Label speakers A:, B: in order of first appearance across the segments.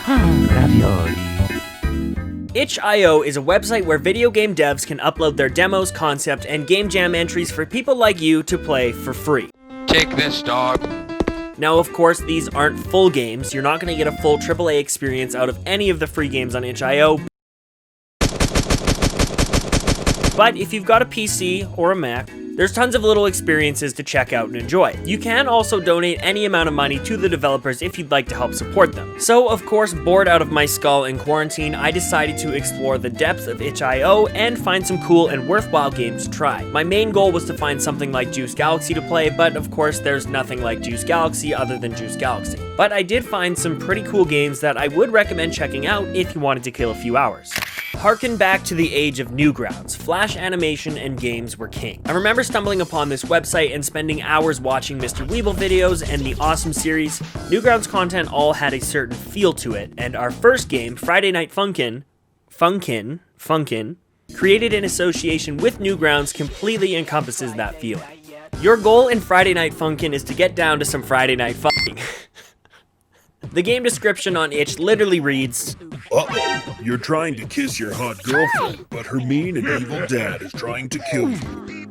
A: Ravioli.
B: Itch.io is a website where video game devs can upload their demos, concept, and game jam entries for people like you to play for free.
C: Take this, dog.
B: Now, of course, these aren't full games. You're not going to get a full AAA experience out of any of the free games on Itch.io. But if you've got a PC or a Mac, there's tons of little experiences to check out and enjoy. You can also donate any amount of money to the developers if you'd like to help support them. So, of course, bored out of my skull in quarantine, I decided to explore the depths of Itch.io and find some cool and worthwhile games to try. My main goal was to find something like Juice Galaxy to play, but of course there's nothing like Juice Galaxy other than Juice Galaxy. But I did find some pretty cool games that I would recommend checking out if you wanted to kill a few hours. Harken back to the age of Newgrounds. Flash animation and games were king. I remember stumbling upon this website and spending hours watching Mr. Weeble videos and the awesome series. Newgrounds content all had a certain feel to it, and our first game, Friday Night Funkin, created in association with Newgrounds, completely encompasses that feeling. Your goal in Friday Night Funkin is to get down to some Friday night fucking. The game description on Itch literally reads,
D: "Uh-oh, you're trying to kiss your hot girlfriend, but her mean and evil dad is trying to kill you."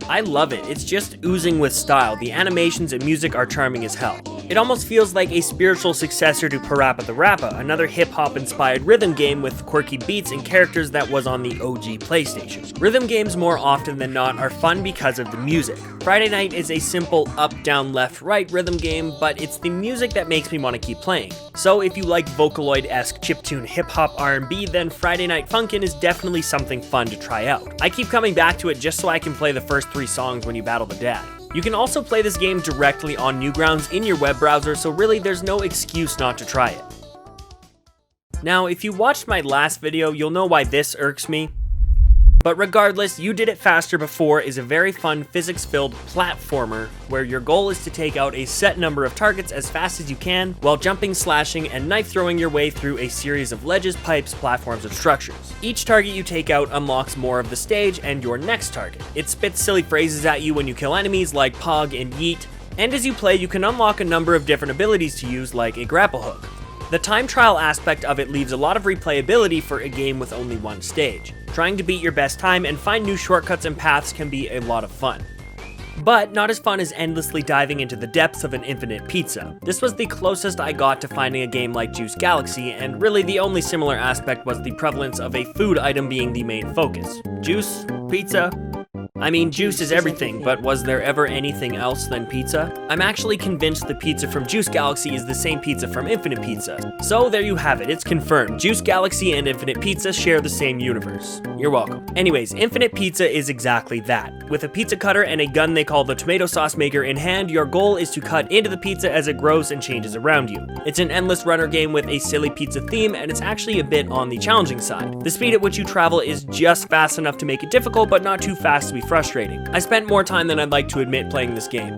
B: I love it. It's just oozing with style. The animations and music are charming as hell. It almost feels like a spiritual successor to Parappa the Rappa, another hip-hop inspired rhythm game with quirky beats and characters that was on the OG PlayStation. Rhythm games more often than not are fun because of the music. Friday Night is a simple up, down, left, right rhythm game, but it's the music that makes me want to keep playing. So if you like Vocaloid-esque chiptune hip-hop R&B, then Friday Night Funkin' is definitely something fun to try out. I keep coming back to it just so I can play the first 3 songs when you battle the dad. You can also play this game directly on Newgrounds in your web browser, so really there's no excuse not to try it. Now, if you watched my last video, you'll know why this irks me. But regardless, You Did It Faster Before is a very fun physics-filled platformer where your goal is to take out a set number of targets as fast as you can while jumping, slashing, and knife-throwing your way through a series of ledges, pipes, platforms, and structures. Each target you take out unlocks more of the stage and your next target. It spits silly phrases at you when you kill enemies like Pog and Yeet, and as you play you can unlock a number of different abilities to use like a grapple hook. The time trial aspect of it leaves a lot of replayability for a game with only one stage. Trying to beat your best time and find new shortcuts and paths can be a lot of fun. But not as fun as endlessly diving into the depths of an infinite pizza. This was the closest I got to finding a game like Juice Galaxy, and really the only similar aspect was the prevalence of a food item being the main focus. Juice? Pizza? I mean, juice is everything, but was there ever anything else than pizza? I'm actually convinced the pizza from Juice Galaxy is the same pizza from Infinite Pizza. So there you have it, it's confirmed. Juice Galaxy and Infinite Pizza share the same universe. You're welcome. Anyways, Infinite Pizza is exactly that. With a pizza cutter and a gun they call the tomato sauce maker in hand, your goal is to cut into the pizza as it grows and changes around you. It's an endless runner game with a silly pizza theme, and it's actually a bit on the challenging side. The speed at which you travel is just fast enough to make it difficult, but not too fast to be frustrating. I spent more time than I'd like to admit playing this game.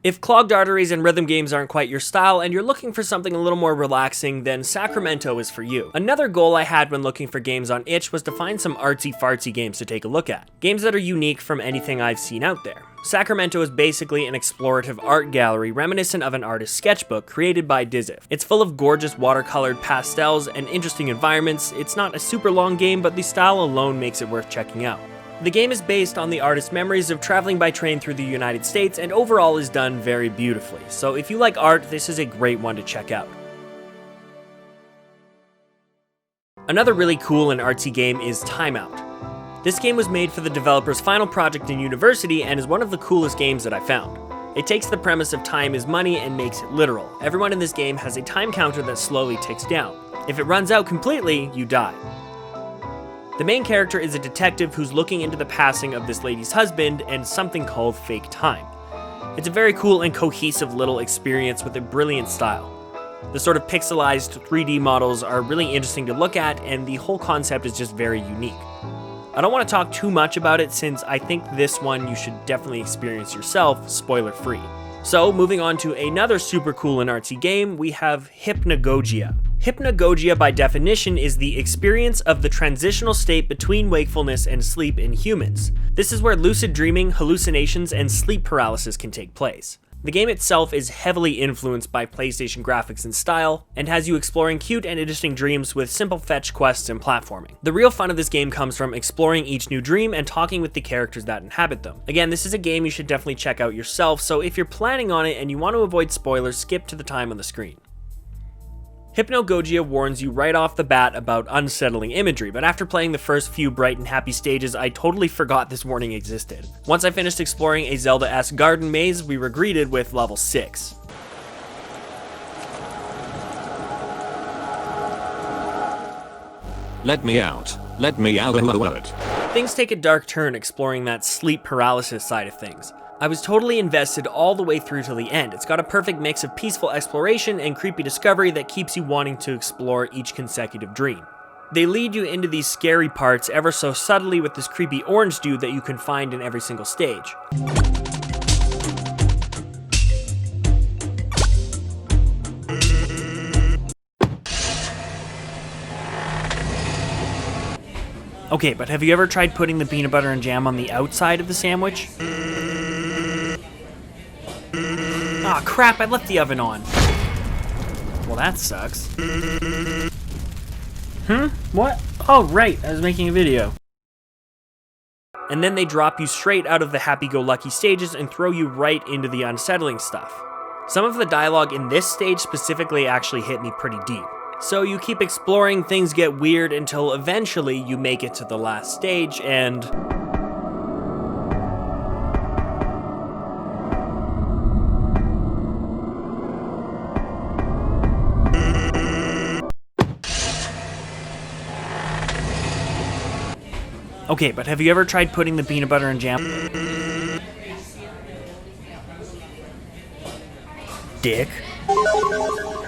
B: If clogged arteries and rhythm games aren't quite your style and you're looking for something a little more relaxing, then Sacramento is for you. Another goal I had when looking for games on Itch was to find some artsy-fartsy games to take a look at. Games that are unique from anything I've seen out there. Sacramento is basically an explorative art gallery reminiscent of an artist's sketchbook created by Dizif. It's full of gorgeous watercolored pastels and interesting environments. It's not a super long game, but the style alone makes it worth checking out. The game is based on the artist's memories of traveling by train through the United States and overall is done very beautifully. So if you like art, this is a great one to check out. Another really cool and artsy game is TimeOut. This game was made for the developer's final project in university and is one of the coolest games that I found. It takes the premise of time is money and makes it literal. Everyone in this game has a time counter that slowly ticks down. If it runs out completely, you die. The main character is a detective who's looking into the passing of this lady's husband and something called fake time. It's a very cool and cohesive little experience with a brilliant style. The sort of pixelized 3D models are really interesting to look at, and the whole concept is just very unique. I don't want to talk too much about it since I think this one you should definitely experience yourself, spoiler free. So moving on to another super cool and artsy game, we have Hypnagogia. Hypnagogia by definition is the experience of the transitional state between wakefulness and sleep in humans. This is where lucid dreaming, hallucinations, and sleep paralysis can take place. The game itself is heavily influenced by PlayStation graphics and style, and has you exploring cute and interesting dreams with simple fetch quests and platforming. The real fun of this game comes from exploring each new dream and talking with the characters that inhabit them. Again, this is a game you should definitely check out yourself, so if you're planning on it and you want to avoid spoilers, skip to the time on the screen. Hypnagogia warns you right off the bat about unsettling imagery, but after playing the first few bright and happy stages, I totally forgot this warning existed. Once I finished exploring a Zelda-esque garden maze, we were greeted with level 6.
A: Let me out. Let me out.
B: Things take a dark turn exploring that sleep paralysis side of things. I was totally invested all the way through till the end. It's got a perfect mix of peaceful exploration and creepy discovery that keeps you wanting to explore each consecutive dream. They lead you into these scary parts ever so subtly with this creepy orange dude that you can find in every single stage. Okay, but have you ever tried putting the peanut butter and jam on the outside of the sandwich? Ah, crap, I left the oven on. Well, that sucks. What? Oh, right, I was making a video. And then they drop you straight out of the happy-go-lucky stages and throw you right into the unsettling stuff. Some of the dialogue in this stage specifically actually hit me pretty deep. So you keep exploring, things get weird until eventually you make it to the last stage and... Okay, but have you ever tried putting the peanut butter and jam? Dick.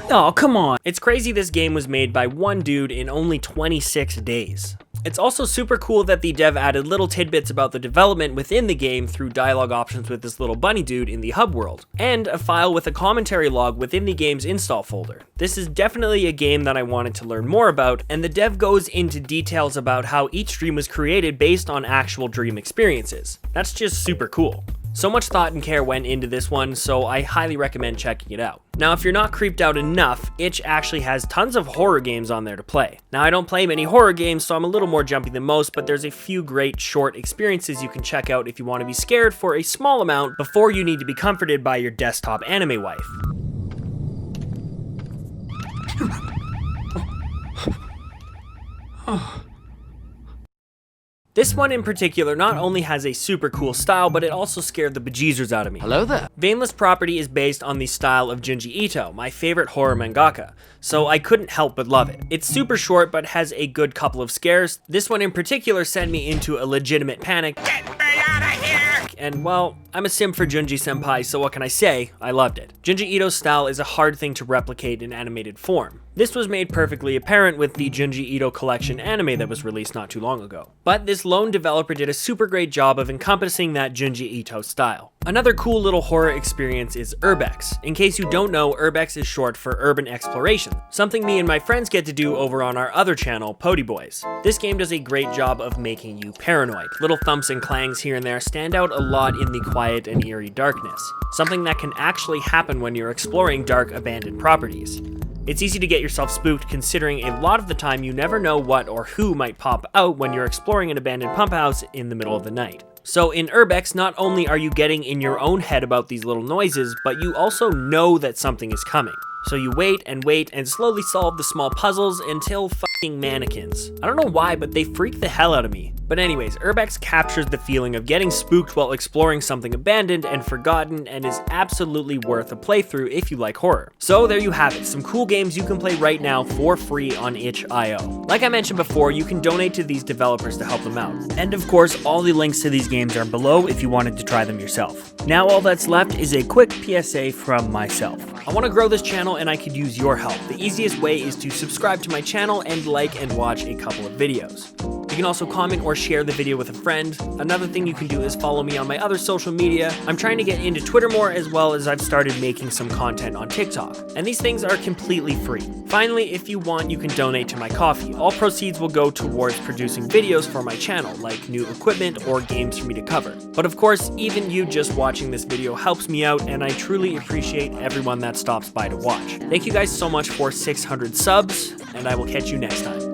B: Oh, come on. It's crazy this game was made by one dude in only 26 days. It's also super cool that the dev added little tidbits about the development within the game through dialogue options with this little bunny dude in the hub world, and a file with a commentary log within the game's install folder. This is definitely a game that I wanted to learn more about, and the dev goes into details about how each dream was created based on actual dream experiences. That's just super cool. So much thought and care went into this one, so I highly recommend checking it out. Now, if you're not creeped out enough, Itch actually has tons of horror games on there to play. Now, I don't play many horror games, so I'm a little more jumpy than most, but there's a few great short experiences you can check out if you want to be scared for a small amount before you need to be comforted by your desktop anime wife. This one in particular not only has a super cool style, but it also scared the bejesus out of me.
A: Hello there.
B: Veinless Property is based on the style of Junji Ito, my favorite horror mangaka, so I couldn't help but love it. It's super short, but has a good couple of scares. This one in particular sent me into a legitimate panic. Get me out of here! And well, I'm a sim for Junji senpai, so what can I say? I loved it. Junji Ito's style is a hard thing to replicate in animated form. This was made perfectly apparent with the Junji Ito collection anime that was released not too long ago. But this lone developer did a super great job of encompassing that Junji Ito style. Another cool little horror experience is Urbex. In case you don't know, Urbex is short for urban exploration, something me and my friends get to do over on our other channel, Pody Boys. This game does a great job of making you paranoid. Little thumps and clangs here and there stand out a lot in the quiet and eerie darkness, something that can actually happen when you're exploring dark abandoned properties. It's easy to get yourself spooked considering a lot of the time you never know what or who might pop out when you're exploring an abandoned pump house in the middle of the night. So in Urbex, not only are you getting in your own head about these little noises, but you also know that something is coming. So you wait and slowly solve the small puzzles until fucking mannequins. I don't know why, but they freak the hell out of me. But anyways, Urbex captures the feeling of getting spooked while exploring something abandoned and forgotten and is absolutely worth a playthrough if you like horror. So there you have it, some cool games you can play right now for free on itch.io. Like I mentioned before, you can donate to these developers to help them out. And of course, all the links to these games are below if you wanted to try them yourself. Now all that's left is a quick PSA from myself. I want to grow this channel and I could use your help. The easiest way is to subscribe to my channel and like and watch a couple of videos. You can also comment or share the video with a friend. Another thing you can do is follow me on my other social media. I'm trying to get into Twitter more, as well as I've started making some content on TikTok. And these things are completely free. Finally, if you want, you can donate to my Ko-fi. All proceeds will go towards producing videos for my channel, like new equipment or games for me to cover. But of course, even you just watching this video helps me out, and I truly appreciate everyone that stops by to watch. Thank you guys so much for 600 subs, and I will catch you next time.